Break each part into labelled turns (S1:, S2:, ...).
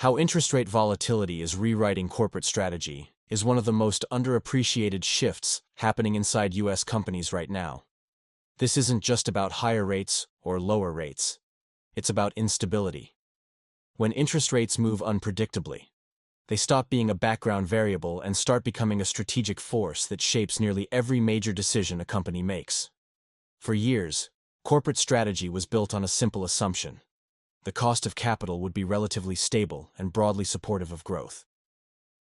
S1: How interest rate volatility is rewriting corporate strategy is one of the most underappreciated shifts happening inside U.S. companies right now. This isn't just about higher rates or lower rates. It's about instability. When interest rates move unpredictably, they stop being a background variable and start becoming a strategic force that shapes nearly every major decision a company makes. For years, corporate strategy was built on a simple assumption: the cost of capital would be relatively stable and broadly supportive of growth.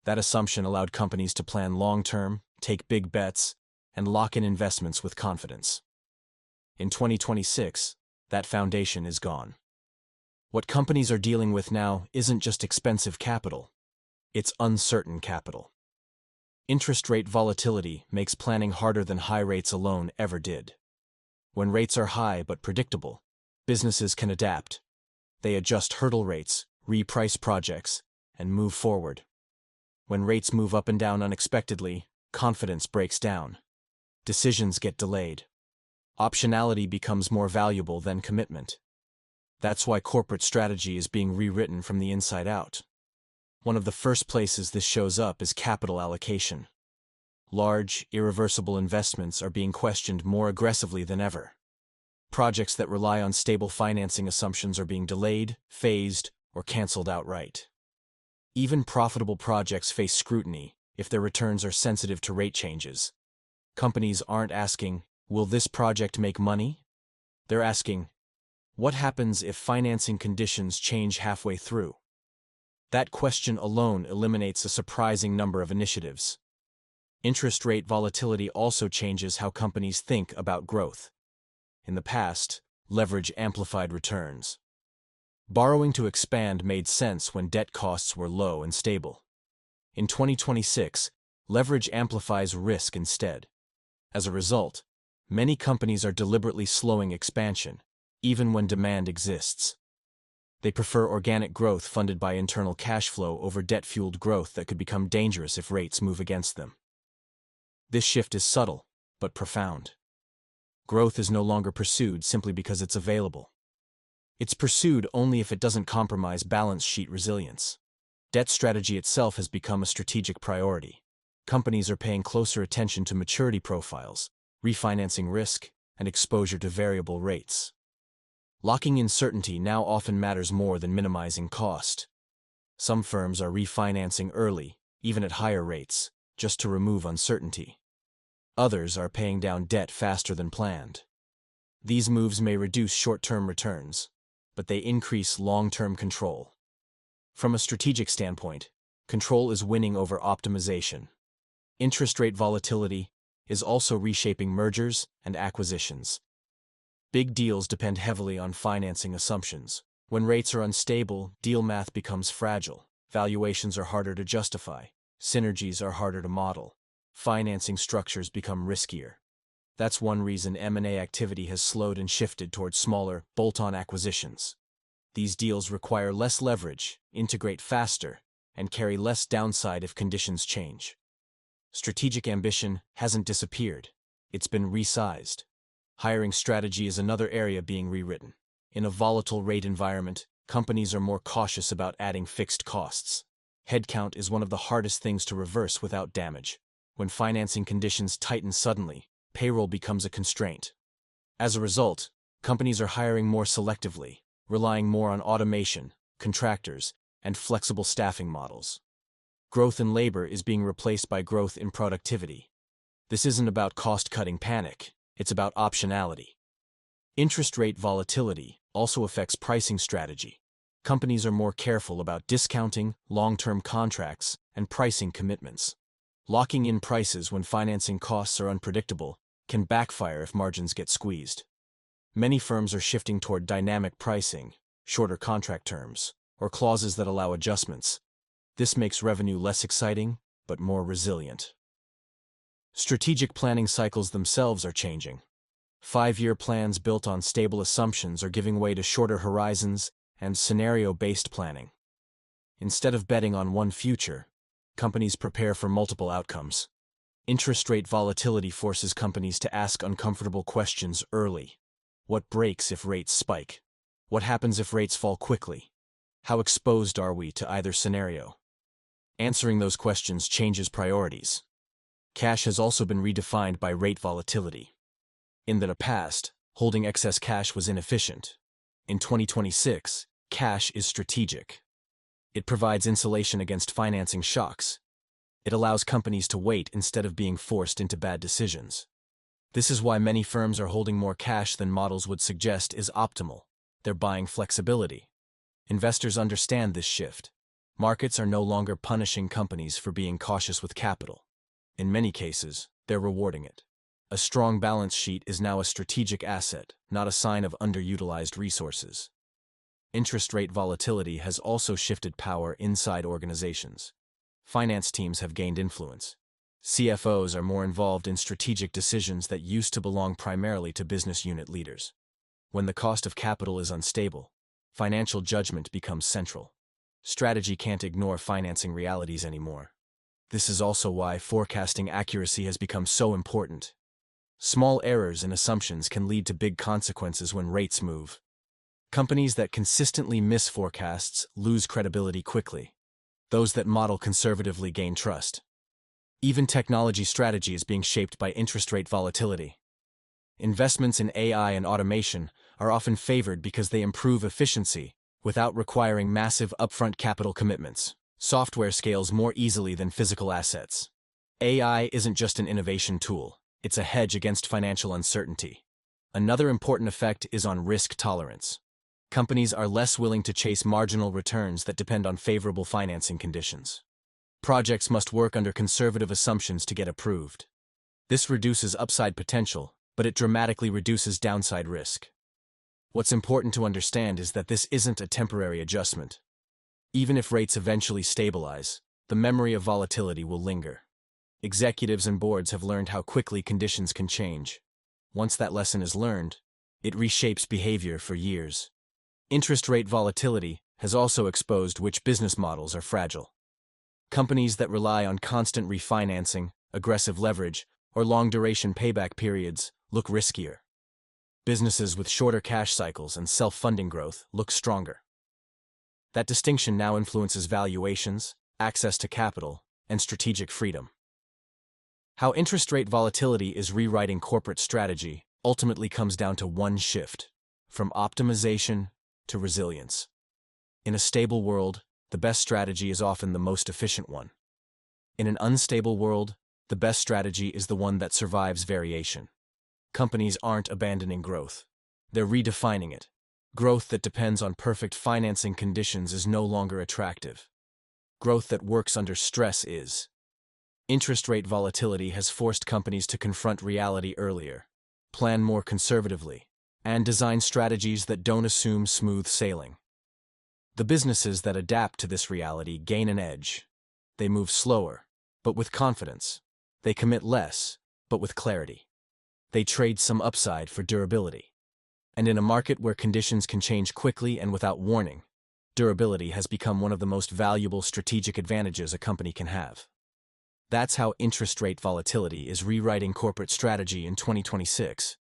S1: That assumption allowed companies to plan long-term, take big bets, and lock in investments with confidence. In 2026, that foundation is gone. What companies are dealing with now isn't just expensive capital, it's uncertain capital. Interest rate volatility makes planning harder than high rates alone ever did. When rates are high but predictable, businesses can adapt. They adjust hurdle rates, reprice projects, and move forward. When rates move up and down unexpectedly, confidence breaks down. Decisions get delayed. Optionality becomes more valuable than commitment. That's why corporate strategy is being rewritten from the inside out. One of the first places this shows up is capital allocation. Large, irreversible investments are being questioned more aggressively than ever. Projects that rely on stable financing assumptions are being delayed, phased, or canceled outright. Even profitable projects face scrutiny if their returns are sensitive to rate changes. Companies aren't asking, "Will this project make money?" They're asking, "What happens if financing conditions change halfway through?" That question alone eliminates a surprising number of initiatives. Interest rate volatility also changes how companies think about growth. In the past, leverage amplified returns. Borrowing to expand made sense when debt costs were low and stable. In 2026, leverage amplifies risk instead. As a result, many companies are deliberately slowing expansion, even when demand exists. They prefer organic growth funded by internal cash flow over debt-fueled growth that could become dangerous if rates move against them. This shift is subtle, but profound. Growth is no longer pursued simply because it's available. It's pursued only if it doesn't compromise balance sheet resilience. Debt strategy itself has become a strategic priority. Companies are paying closer attention to maturity profiles, refinancing risk, and exposure to variable rates. Locking in certainty now often matters more than minimizing cost. Some firms are refinancing early, even at higher rates, just to remove uncertainty. Others are paying down debt faster than planned. These moves may reduce short-term returns, but they increase long-term control. From a strategic standpoint, control is winning over optimization. Interest rate volatility is also reshaping mergers and acquisitions. Big deals depend heavily on financing assumptions. When rates are unstable, deal math becomes fragile. Valuations are harder to justify. Synergies are harder to model. Financing structures become riskier. That's one reason M&A activity has slowed and shifted towards smaller, bolt-on acquisitions. These deals require less leverage, integrate faster, and carry less downside if conditions change. Strategic ambition hasn't disappeared. It's been resized. Hiring strategy is another area being rewritten. In a volatile rate environment, companies are more cautious about adding fixed costs. Headcount is one of the hardest things to reverse without damage. When financing conditions tighten suddenly, payroll becomes a constraint. As a result, companies are hiring more selectively, relying more on automation, contractors, and flexible staffing models. Growth in labor is being replaced by growth in productivity. This isn't about cost-cutting panic, it's about optionality. Interest rate volatility also affects pricing strategy. Companies are more careful about discounting, long-term contracts, and pricing commitments. Locking in prices when financing costs are unpredictable can backfire if margins get squeezed. Many firms are shifting toward dynamic pricing, shorter contract terms, or clauses that allow adjustments. This makes revenue less exciting, but more resilient. Strategic planning cycles themselves are changing. 5-year plans built on stable assumptions are giving way to shorter horizons and scenario-based planning. Instead of betting on one future, companies prepare for multiple outcomes. Interest rate volatility forces companies to ask uncomfortable questions early. What breaks if rates spike? What happens if rates fall quickly? How exposed are we to either scenario? Answering those questions changes priorities. Cash has also been redefined by rate volatility. In the past, holding excess cash was inefficient. In 2026, cash is strategic. It provides insulation against financing shocks. It allows companies to wait instead of being forced into bad decisions. This is why many firms are holding more cash than models would suggest is optimal. They're buying flexibility. Investors understand this shift. Markets are no longer punishing companies for being cautious with capital. In many cases, they're rewarding it. A strong balance sheet is now a strategic asset, not a sign of underutilized resources. Interest rate volatility has also shifted power inside organizations. Finance teams have gained influence. CFOs are more involved in strategic decisions that used to belong primarily to business unit leaders. When the cost of capital is unstable, financial judgment becomes central. Strategy can't ignore financing realities anymore. This is also why forecasting accuracy has become so important. Small errors in assumptions can lead to big consequences when rates move. Companies that consistently miss forecasts lose credibility quickly. Those that model conservatively gain trust. Even technology strategy is being shaped by interest rate volatility. Investments in AI and automation are often favored because they improve efficiency without requiring massive upfront capital commitments. Software scales more easily than physical assets. AI isn't just an innovation tool, it's a hedge against financial uncertainty. Another important effect is on risk tolerance. Companies are less willing to chase marginal returns that depend on favorable financing conditions. Projects must work under conservative assumptions to get approved. This reduces upside potential, but it dramatically reduces downside risk. What's important to understand is that this isn't a temporary adjustment. Even if rates eventually stabilize, the memory of volatility will linger. Executives and boards have learned how quickly conditions can change. Once that lesson is learned, it reshapes behavior for years. Interest rate volatility has also exposed which business models are fragile. Companies that rely on constant refinancing, aggressive leverage, or long-duration payback periods look riskier. Businesses with shorter cash cycles and self-funding growth look stronger. That distinction now influences valuations, access to capital, and strategic freedom. How interest rate volatility is rewriting corporate strategy ultimately comes down to one shift: from optimization to resilience. In a stable world, the best strategy is often the most efficient one. In an unstable world, the best strategy is the one that survives variation. Companies aren't abandoning growth. They're redefining it. Growth that depends on perfect financing conditions is no longer attractive. Growth that works under stress is. Interest rate volatility has forced companies to confront reality earlier, plan more conservatively, and design strategies that don't assume smooth sailing. The businesses that adapt to this reality gain an edge. They move slower, but with confidence. They commit less, but with clarity. They trade some upside for durability. And in a market where conditions can change quickly and without warning, durability has become one of the most valuable strategic advantages a company can have. That's how interest rate volatility is rewriting corporate strategy in 2026.